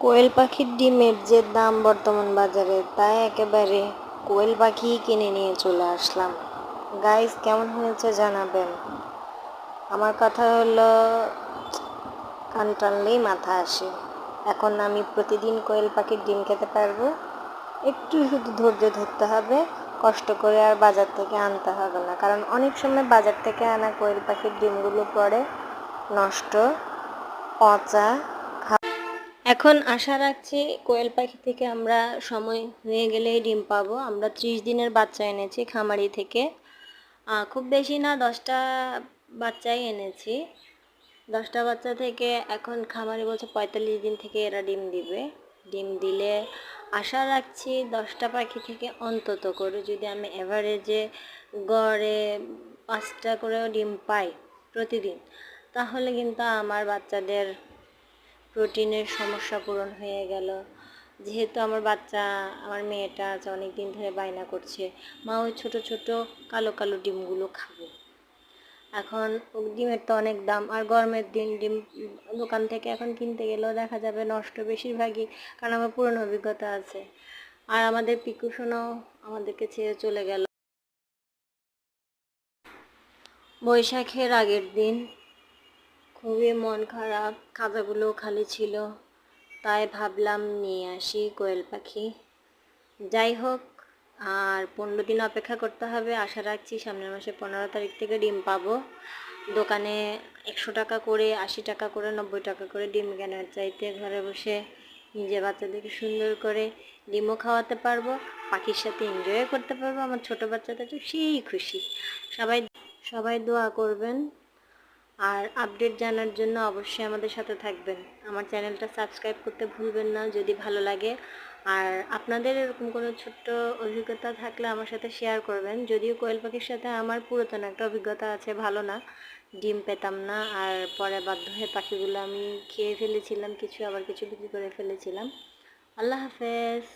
কোয়েল পাখির ডিমের যে দাম বর্তমান বাজারে, তাই একেবারে কোয়েল পাখি কিনে নিয়ে চলে আসলাম। গাইস, কেমন হয়েছে জানাবেন। আমার কথা হলো, কান টানলেই মাথা আসে। এখন আমি প্রতিদিন কোয়েল পাখির ডিম খেতে পারবো। একটু শুধু ধৈর্য ধরতে হবে, কষ্ট করে আর বাজার থেকে আনতে হবে না, কারণ অনেক সময় বাজার থেকে আনা কোয়েল পাখির ডিমগুলো পড়ে নষ্ট, পচা। এখন আশা রাখছি কোয়েল পাখি থেকে আমরা সময় হয়ে গেলেই ডিম পাবো। আমরা 30 দিনের বাচ্চা এনেছি খামারি থেকে। খুব বেশি না, 10টা বাচ্চাই এনেছি। 10টা বাচ্চা থেকে এখন খামারি বলছে 45 দিন থেকে এরা ডিম দিবে। ডিম দিলে আশা রাখছি 10টা পাখি থেকে অন্তত করে যদি আমি এভারেজে গড়ে 5টা করেও ডিম পাই প্রতিদিন, তাহলে কিন্তু আমার বাচ্চাদের প্রোটিনের সমস্যা পূরণ হয়ে গেল। যেহেতু আমার মেয়েটা আছে, অনেক দিন ধরে বায়না করছে, মা ওই ছোট ছোট কালো কালো ডিমগুলো খাবো। এখন ডিমের তো অনেক দাম, আর গরমের দিন ডিম দোকান থেকে এখন কিনতে গেলেও দেখা যাবে নষ্ট বেশিরভাগই, কারণ আমার পুরনো অভিজ্ঞতা আছে। আর আমাদের পিকুসোনাও আমাদেরকে ছেড়ে চলে গেল বৈশাখের আগের দিন। খুবই মন খারাপ, খাঁচাগুলো খালি ছিল, তাই ভাবলাম নিয়ে আসি কোয়েল পাখি। যাই হোক, আর 15 দিন অপেক্ষা করতে হবে। আশা রাখছি সামনের মাসে 15 তারিখ থেকে ডিম পাবো। দোকানে 100 টাকা করে, 80 টাকা করে, 90 টাকা করে ডিম কেনার চাইতে ঘরে বসে নিজে বাচ্চাদেরকে সুন্দর করে ডিমও খাওয়াতে পারবো, পাখির সাথে এনজয়ও করতে পারবো। আমার ছোট বাচ্চাটা তো সেই খুশি। সবাই সবাই দোয়া করবেন, আর আপডেট জানার জন্য অবশ্যই আমাদের সাথে থাকবেন। আমার চ্যানেলটা সাবস্ক্রাইব করতে ভুলবেন না যদি ভালো লাগে। আর আপনাদের এরকম কোনো ছোট্ট অভিজ্ঞতা থাকলে আমার সাথে শেয়ার করবেন। যদিও কোয়েল পাখির সাথে আমার পুরাতন একটা অভিজ্ঞতা আছে, ভালো না, ডিম পেতাম না, আর পরে বাধ্য হয়ে পাখিগুলো আমি খেয়ে ফেলেছিলাম, কিছু আবার কিছু বিক্রি করে ফেলেছিলাম। আল্লাহ হাফেজ।